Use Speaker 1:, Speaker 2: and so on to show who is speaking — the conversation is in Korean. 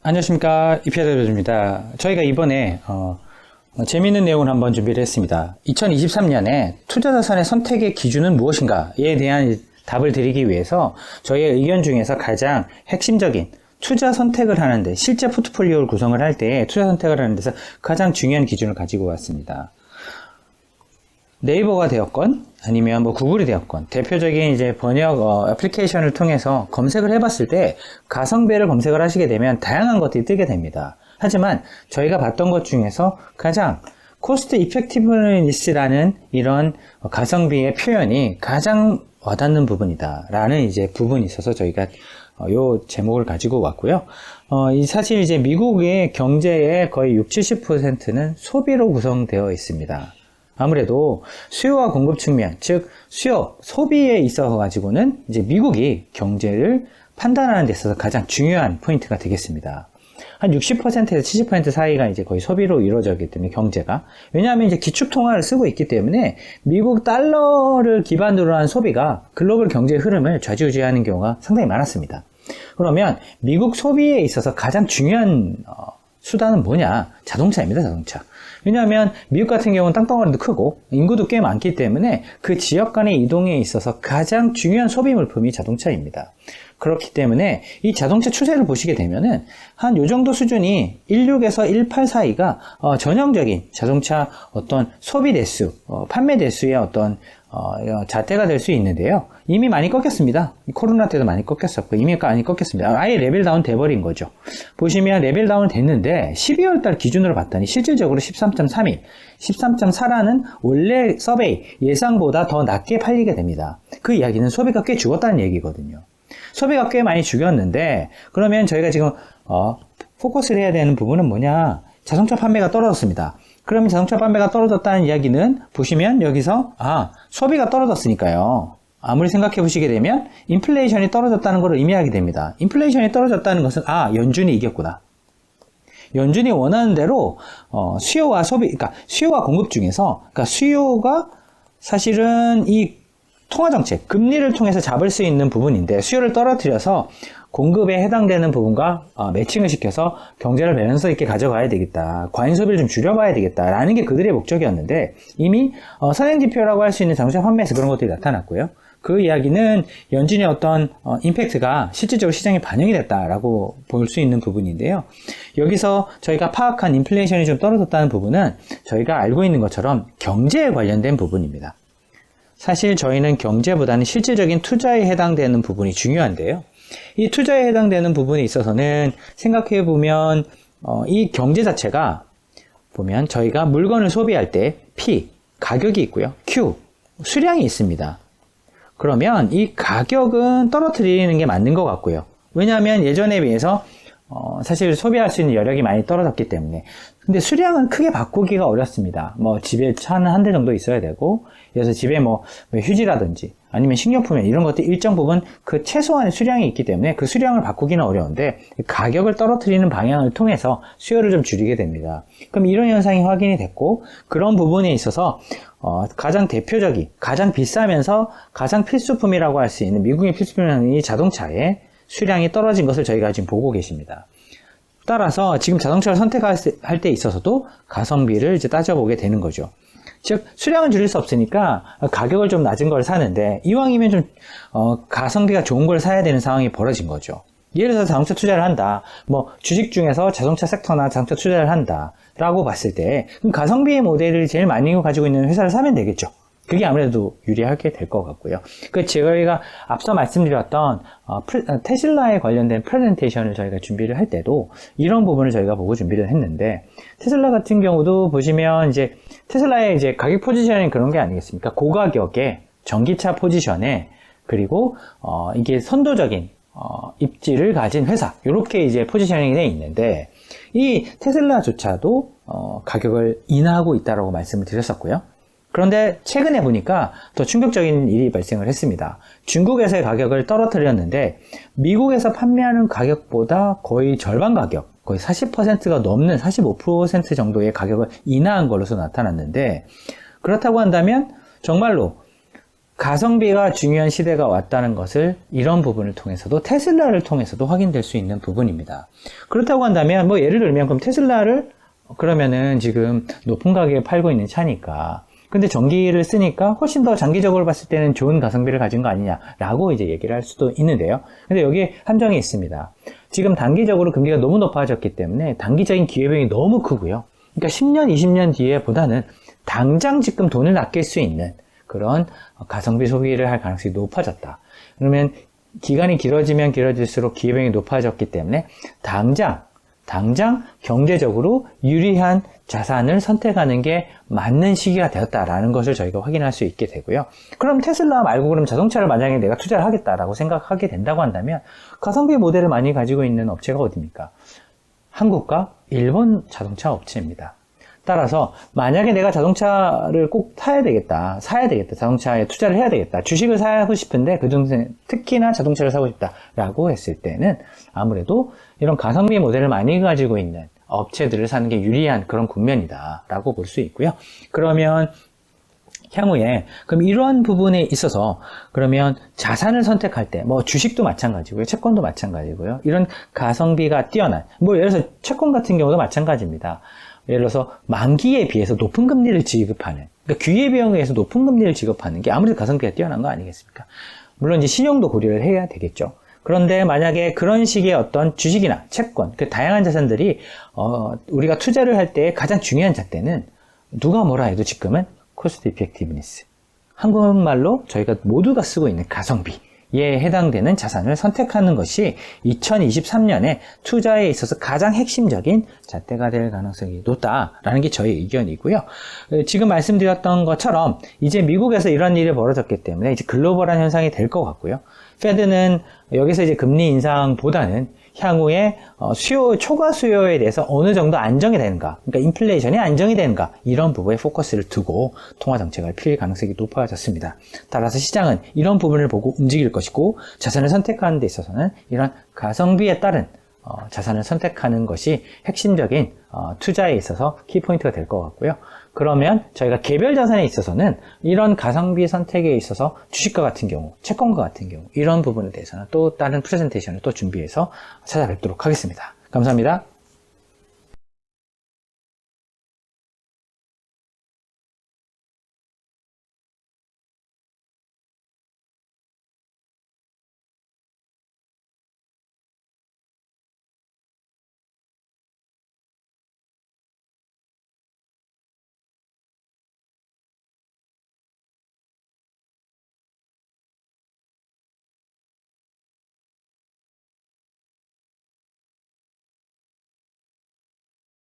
Speaker 1: 안녕하십니까, 이피아대표입니다. 저희가 이번에 재미있는 내용을 한번 준비를 했습니다. 2023년에 투자자산의 선택의 기준은 무엇인가에 대한 답을 드리기 위해서 저희의 의견 중에서 가장 핵심적인 투자 선택을 하는데, 실제 포트폴리오를 구성을 할 때 투자 선택을 하는 데서 가장 중요한 기준을 가지고 왔습니다. 네이버가 되었건 아니면 구글이 되었건 대표적인 이제 번역 애플리케이션을 통해서 검색을 해봤을 때 가성비를 검색을 하시게 되면 다양한 것들이 뜨게 됩니다. 하지만 저희가 봤던 것 중에서 가장 코스트 이펙티브니스라는 이런 가성비의 표현이 가장 와닿는 부분이다 라는 이제 부분이 있어서 저희가 요 제목을 가지고 왔고요. 사실 이제 미국의 경제의 거의 60-70%는 소비로 구성되어 있습니다. 아무래도 수요와 공급 측면, 즉 수요, 소비에 있어서 가지고는 이제 미국이 경제를 판단하는 데 있어서 가장 중요한 포인트가 되겠습니다. 한 60%에서 70% 사이가 이제 거의 소비로 이루어졌기 때문에 경제가, 왜냐하면 이제 기축통화를 쓰고 있기 때문에 미국 달러를 기반으로 한 소비가 글로벌 경제의 흐름을 좌지우지하는 경우가 상당히 많았습니다. 그러면 미국 소비에 있어서 가장 중요한 수단은 뭐냐? 자동차입니다, 자동차. 왜냐하면 미국 같은 경우는 땅덩어리도 크고 인구도 꽤 많기 때문에 그 지역 간의 이동에 있어서 가장 중요한 소비 물품이 자동차입니다. 그렇기 때문에 이 자동차 추세를 보시게 되면은 한 요 정도 수준이 16에서 18 사이가 전형적인 자동차 어떤 소비 대수, 판매 대수의 어떤 잣대가 될 수 있는데요. 이미 많이 꺾였습니다. 코로나 때도 많이 꺾였었고 이미 많이 꺾였습니다. 아예 레벨 다운 돼버린 거죠. 보시면 레벨 다운 됐는데 12월 달 기준으로 봤더니 실질적으로 13.31, 13.4라는 원래 서베이 예상보다 더 낮게 팔리게 됩니다. 그 이야기는 소비가 꽤 죽었다는 얘기거든요. 소비가 꽤 많이 죽였는데, 그러면 저희가 지금 포커스를 해야 되는 부분은 뭐냐? 자동차 판매가 떨어졌습니다. 그러면 자동차 판매가 떨어졌다는 이야기는 보시면 여기서 소비가 떨어졌으니까요. 아무리 생각해 보시게 되면 인플레이션이 떨어졌다는 걸 의미하게 됩니다. 인플레이션이 떨어졌다는 것은 연준이 이겼구나. 연준이 원하는 대로 수요와 소비, 그러니까 수요와 공급 중에서, 그러니까 수요가 사실은 이 통화정책, 금리를 통해서 잡을 수 있는 부분인데 수요를 떨어뜨려서 공급에 해당되는 부분과 매칭을 시켜서 경제를 밸런스 있게 가져가야 되겠다. 과잉 소비를 좀 줄여봐야 되겠다라는 게 그들의 목적이었는데 이미 선행지표라고 할 수 있는 자동차 판매에서 그런 것들이 나타났고요. 그 이야기는 연준의 어떤 임팩트가 실질적으로 시장에 반영이 됐다라고 볼 수 있는 부분인데요. 여기서 저희가 파악한 인플레이션이 좀 떨어졌다는 부분은 저희가 알고 있는 것처럼 경제에 관련된 부분입니다. 사실 저희는 경제보다는 실질적인 투자에 해당되는 부분이 중요한데요. 이 투자에 해당되는 부분에 있어서는 생각해보면 이 경제 자체가 보면 저희가 물건을 소비할 때 P, 가격이 있고요. Q, 수량이 있습니다. 그러면 이 가격은 떨어뜨리는 게 맞는 것 같고요. 왜냐하면 예전에 비해서 사실 소비할 수 있는 여력이 많이 떨어졌기 때문에. 근데 수량은 크게 바꾸기가 어렵습니다. 집에 차는 한 대 정도 있어야 되고, 그래서 집에 휴지라든지 아니면 식료품 이런 것들 일정 부분 그 최소한의 수량이 있기 때문에 그 수량을 바꾸기는 어려운데 가격을 떨어뜨리는 방향을 통해서 수요를 좀 줄이게 됩니다. 그럼 이런 현상이 확인이 됐고, 그런 부분에 있어서 가장 대표적인, 가장 비싸면서 가장 필수품이라고 할 수 있는 미국의 필수품이라는 이 자동차의 수량이 떨어진 것을 저희가 지금 보고 계십니다. 따라서 지금 자동차를 선택할 때 있어서도 가성비를 이제 따져보게 되는 거죠. 즉 수량은 줄일 수 없으니까 가격을 좀 낮은 걸 사는데 이왕이면 좀 가성비가 좋은 걸 사야 되는 상황이 벌어진 거죠. 예를 들어서 자동차 투자를 한다. 주식 중에서 자동차 섹터나 자동차 투자를 한다 라고 봤을 때 그럼 가성비의 모델을 제일 많이 가지고 있는 회사를 사면 되겠죠. 그게 아무래도 유리하게 될 것 같고요. 저희가 앞서 말씀드렸던 테슬라에 관련된 프레젠테이션을 저희가 준비를 할 때도 이런 부분을 저희가 보고 준비를 했는데, 테슬라 같은 경우도 보시면 이제 테슬라의 이제 가격 포지셔닝이 그런 게 아니겠습니까? 고가격의 전기차 포지션에, 그리고 이게 선도적인 입지를 가진 회사, 이렇게 이제 포지셔닝이 되어 있는데, 이 테슬라조차도 가격을 인하하고 있다라고 말씀을 드렸었고요. 그런데 최근에 보니까 더 충격적인 일이 발생을 했습니다. 중국에서의 가격을 떨어뜨렸는데 미국에서 판매하는 가격보다 거의 절반 가격, 거의 40%가 넘는 45% 정도의 가격을 인하한 걸로서 나타났는데, 그렇다고 한다면 정말로 가성비가 중요한 시대가 왔다는 것을 이런 부분을 통해서도 테슬라를 통해서도 확인될 수 있는 부분입니다. 그렇다고 한다면 뭐 예를 들면 그럼 테슬라를 그러면은 지금 높은 가격에 팔고 있는 차니까 근데 전기를 쓰니까 훨씬 더 장기적으로 봤을 때는 좋은 가성비를 가진 거 아니냐라고 이제 얘기를 할 수도 있는데요. 근데 여기에 함정이 있습니다. 지금 단기적으로 금리가 너무 높아졌기 때문에 단기적인 기회비용이 너무 크고요. 그러니까 10년, 20년 뒤에 보다는 당장 지금 돈을 아낄 수 있는 그런 가성비 소비를 할 가능성이 높아졌다. 그러면 기간이 길어지면 길어질수록 기회비용이 높아졌기 때문에 당장 경제적으로 유리한 자산을 선택하는 게 맞는 시기가 되었다라는 것을 저희가 확인할 수 있게 되고요. 그럼 테슬라 말고 그럼 자동차를 만약에 내가 투자를 하겠다라고 생각하게 된다고 한다면 가성비 모델을 많이 가지고 있는 업체가 어디입니까? 한국과 일본 자동차 업체입니다. 따라서 만약에 내가 자동차를 꼭 사야 되겠다, 자동차에 투자를 해야 되겠다, 주식을 사고 싶은데 그중에 특히나 자동차를 사고 싶다라고 했을 때는 아무래도 이런 가성비 모델을 많이 가지고 있는 업체들을 사는 게 유리한 그런 국면이다라고 볼 수 있고요. 그러면 향후에 그럼 이런 부분에 있어서 그러면 자산을 선택할 때 뭐 주식도 마찬가지고요, 채권도 마찬가지고요. 이런 가성비가 뛰어난 뭐 예를 들어서 채권 같은 경우도 마찬가지입니다. 예를 들어서 만기에 비해서 높은 금리를 지급하는, 그러니까 기회비용에 의해서 높은 금리를 지급하는 게 아무래도 가성비가 뛰어난 거 아니겠습니까? 물론 이제 신용도 고려를 해야 되겠죠. 그런데 만약에 그런 식의 어떤 주식이나 채권, 그 다양한 자산들이 우리가 투자를 할 때 가장 중요한 잣대는 누가 뭐라 해도 지금은 코스트 이펙티브니스, 한국말로 저희가 모두가 쓰고 있는 가성비에 해당되는 자산을 선택하는 것이 2023년에 투자에 있어서 가장 핵심적인 잣대가 될 가능성이 높다라는 게 저의 의견이고요. 지금 말씀드렸던 것처럼 이제 미국에서 이런 일이 벌어졌기 때문에 이제 글로벌한 현상이 될 것 같고요. 페드는 여기서 이제 금리 인상보다는 향후에 초과 수요에 대해서 어느 정도 안정이 되는가, 그러니까 인플레이션이 안정이 되는가, 이런 부분에 포커스를 두고 통화 정책을 필 가능성이 높아졌습니다. 따라서 시장은 이런 부분을 보고 움직일 것이고, 자산을 선택하는 데 있어서는 이런 가성비에 따른 자산을 선택하는 것이 핵심적인 투자에 있어서 키포인트가 될 것 같고요. 그러면 저희가 개별 자산에 있어서는 이런 가성비 선택에 있어서 주식과 같은 경우, 채권과 같은 경우 이런 부분에 대해서는 또 다른 프레젠테이션을 또 준비해서 찾아뵙도록 하겠습니다. 감사합니다.